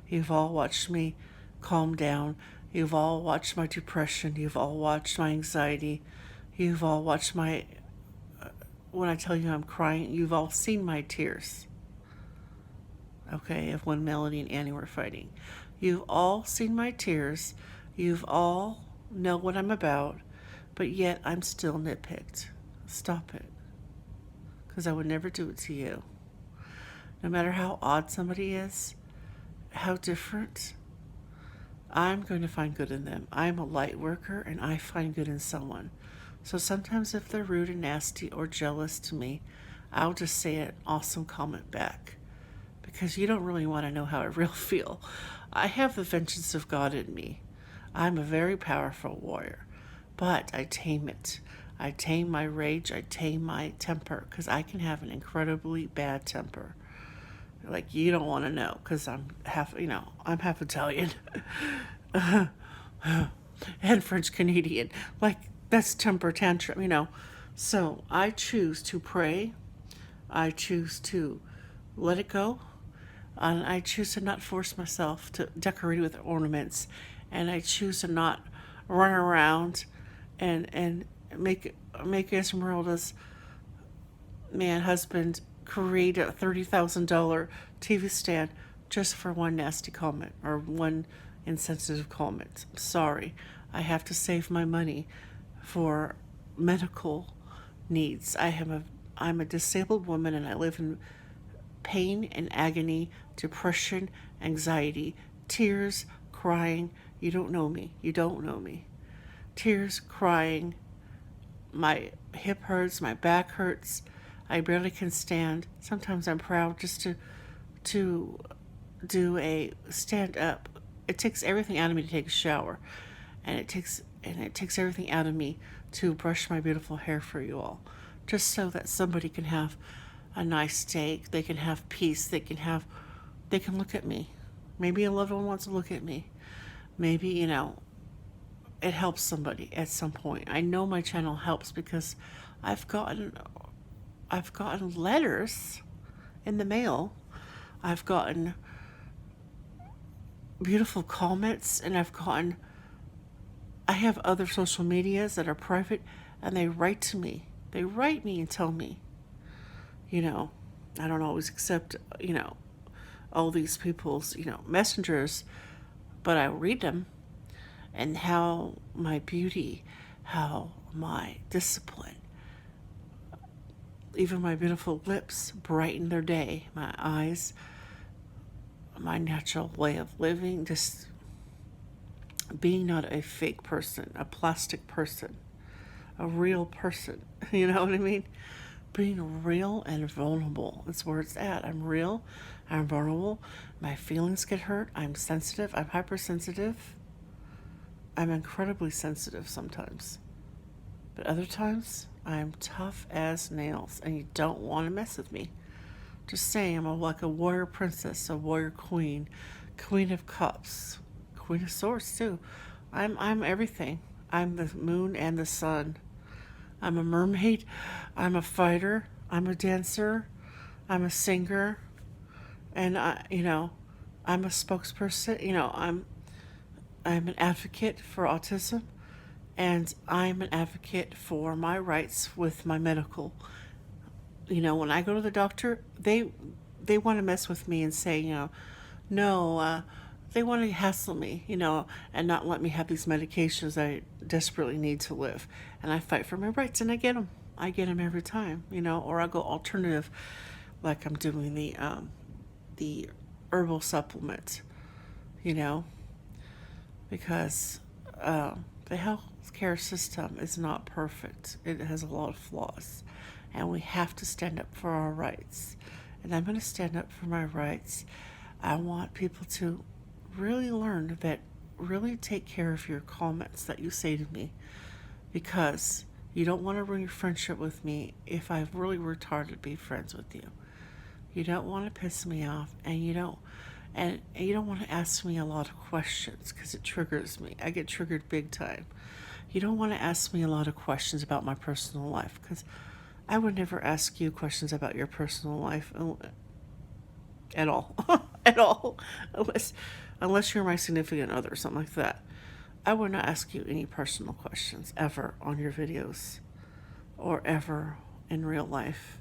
You've all watched me calm down. You've all watched my depression. You've all watched my anxiety. You've all watched my, when I tell you I'm crying, you've all seen my tears. Okay, of when Melody and Annie were fighting. You've all seen my tears. You've all know what I'm about, but yet I'm still nitpicked. Stop it. Because I would never do it to you. No matter how odd somebody is, how different, I'm going to find good in them. I'm a light worker and I find good in someone. So sometimes if they're rude and nasty or jealous to me, I'll just say an awesome comment back. Because you don't really want to know how I really feel. I have the vengeance of God in me. I'm a very powerful warrior, but I tame it. I tame my rage, I tame my temper, because I can have an incredibly bad temper. Like, you don't want to know, because I'm half Italian and French Canadian. Like, that's temper tantrum. So I choose to pray. I choose to let it go. And I choose to not force myself to decorate with ornaments. And I choose to not run around and make Esmeralda's husband create a $30,000 TV stand just for one nasty comment or one insensitive comment. I'm sorry. I have to save my money for medical needs. I'm a disabled woman and I live in pain and agony, depression, anxiety, tears, crying. You don't know me. You don't know me. Tears, crying. My hip hurts, my back hurts. I barely can stand. Sometimes I'm proud just to do a stand up. It takes everything out of me to take a shower, and it takes everything out of me to brush my beautiful hair for you all, just so that somebody can have a nice day. They can have peace. They can look at me. Maybe a loved one wants to look at me. Maybe it helps somebody at some point. I know my channel helps because I've gotten I've gotten letters in the mail. I've gotten beautiful comments, and I have other social medias that are private, and they write to me. They write me and tell me, you know, I don't always accept, all these people's, messengers, but I read them, and how my beauty, how my discipline, even my beautiful lips brighten their day, my eyes, my natural way of living, just being not a fake person, a plastic person, a real person. You know what I mean? Being real and vulnerable is where it's at. I'm real, I'm vulnerable, my feelings get hurt, I'm sensitive, I'm hypersensitive, I'm incredibly sensitive sometimes. But other times, I'm tough as nails, and you don't want to mess with me. Just saying, like a warrior princess, a warrior queen, queen of cups, queen of swords too. I'm everything. I'm the moon and the sun. I'm a mermaid. I'm a fighter. I'm a dancer. I'm a singer, and I'm a spokesperson. I'm an advocate for autism, and I'm an advocate for my rights with my medical. When I go to the doctor, they want to mess with me and say, no, they want to hassle me, and not let me have these medications I desperately need to live. And I fight for my rights, and I get them. I get them every time, or I go alternative, like I'm doing the herbal supplement, you know, because the healthcare system is not perfect. It has a lot of flaws, and we have to stand up for our rights. And I'm going to stand up for my rights. I want people to really learn that, really take care of your comments that you say to me, because you don't want to ruin your friendship with me if I've really worked hard to be friends with you. You don't want to piss me off, and you don't want to ask me a lot of questions because it triggers me. I get triggered big time. You don't want to ask me a lot of questions about my personal life, because I would never ask you questions about your personal life at all. At all. Unless you're my significant other or something like that. I would not ask you any personal questions ever on your videos or ever in real life.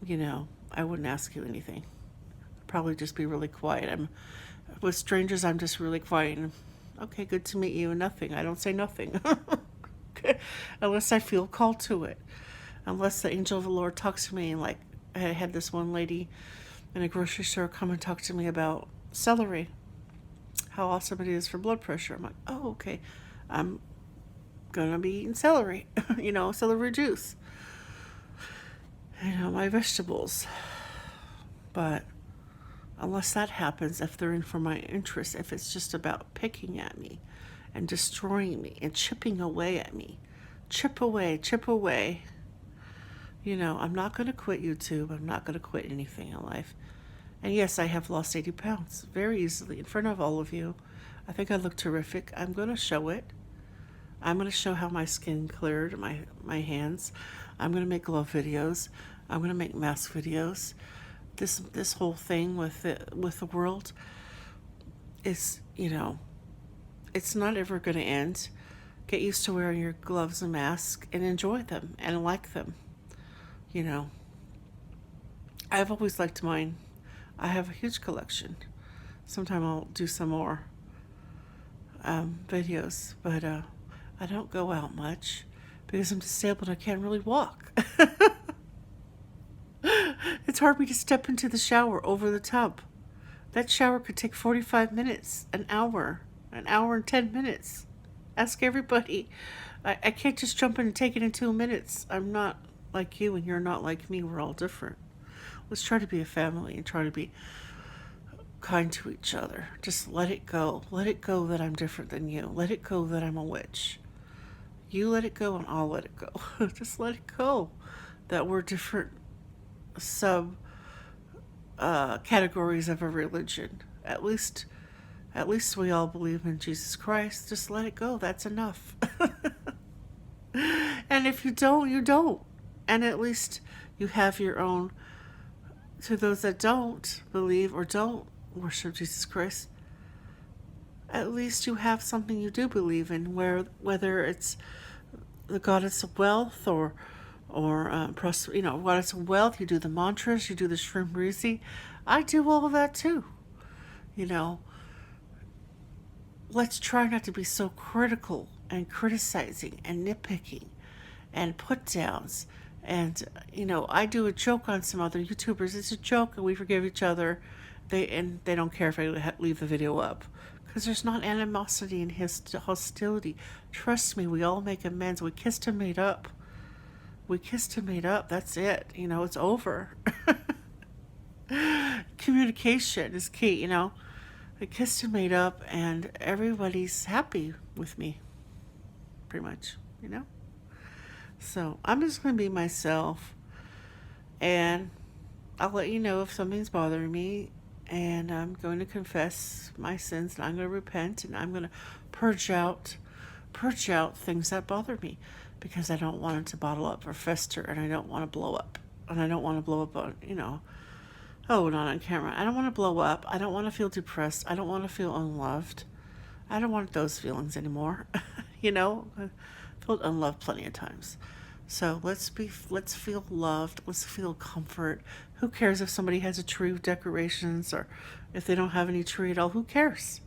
I wouldn't ask you anything. I'd probably just be really quiet. With strangers, I'm just really quiet. And, okay, good to meet you. Nothing. I don't say nothing. Unless I feel called to it. Unless the angel of the Lord talks to me. Like, I had this one lady in a grocery store come and talk to me about celery, how awesome it is for blood pressure. I'm like, oh, okay. I'm going to be eating celery, celery juice, my vegetables. But unless that happens, if they're in for my interest, if it's just about picking at me and destroying me and chipping away at me, chip away, I'm not going to quit YouTube. I'm not going to quit anything in life. And yes, I have lost 80 pounds very easily in front of all of you. I think I look terrific. I'm going to show it. I'm going to show how my skin cleared, my hands. I'm going to make glove videos. I'm going to make mask videos. This whole thing with the world is, it's not ever going to end. Get used to wearing your gloves and mask and enjoy them and like them. I've always liked mine. I have a huge collection. Sometime I'll do some more videos, but I don't go out much because I'm disabled. I can't really walk. It's hard for me to step into the shower over the tub. That shower could take 45 minutes, an hour and 10 minutes. Ask everybody. I can't just jump in and take it in 2 minutes. I'm not like you and you're not like me. We're all different. Let's try to be a family and try to be kind to each other. Just let it go. Let it go that I'm different than you. Let it go that I'm a witch. You let it go and I'll let it go. Just let it go that we're different sub categories of a religion. At least we all believe in Jesus Christ. Just let it go. That's enough. And if you don't, you don't. And at least you have your own. To those that don't believe or don't worship Jesus Christ, at least you have something you do believe in, whether it's the goddess of wealth or goddess of wealth. You do the mantras, you do the shroom breezy. I do all of that too. Let's try not to be so critical and criticizing and nitpicking and put downs. And, I do a joke on some other YouTubers. It's a joke and we forgive each other. They don't care if I leave the video up. Because there's not animosity and hostility. Trust me, we all make amends. We kissed and made up. That's it. It's over. Communication is key, We kissed and made up and everybody's happy with me. Pretty much, So I'm just going to be myself, and I'll let you know if something's bothering me, and I'm going to confess my sins, and I'm going to repent, and I'm going to purge out things that bother me, because I don't want it to bottle up or fester, and I don't want to blow up, and I don't want to blow up on, not on camera. I don't want to blow up. I don't want to feel depressed. I don't want to feel unloved. I don't want those feelings anymore. I felt unloved plenty of times. So let's feel loved. Let's feel comfort. Who cares if somebody has a tree with decorations or if they don't have any tree at all? Who cares?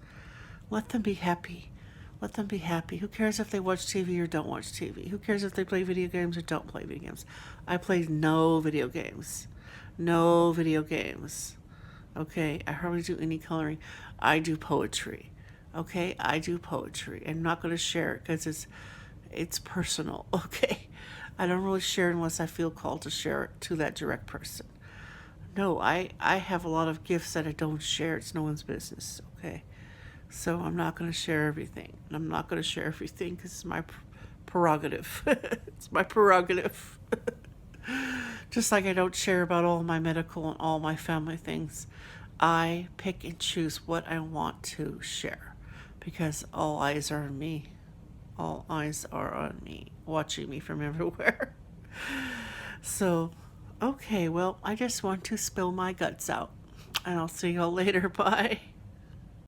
Let them be happy. Let them be happy. Who cares if they watch TV or don't watch TV? Who cares if they play video games or don't play video games? I play no video games. No video games. Okay? I hardly do any coloring. I do poetry. Okay? I do poetry. I'm not going to share it because it's personal. Okay? I don't really share unless I feel called to share it to that direct person. No, I have a lot of gifts that I don't share. It's no one's business. Okay? So I'm not going to share everything. And I'm not going to share everything because it's my prerogative. It's my prerogative. Just like I don't share about all my medical and all my family things. I pick and choose what I want to share because all eyes are on me. All eyes are on me, watching me from everywhere. So, okay, well, I just want to spill my guts out. And I'll see y'all later. Bye.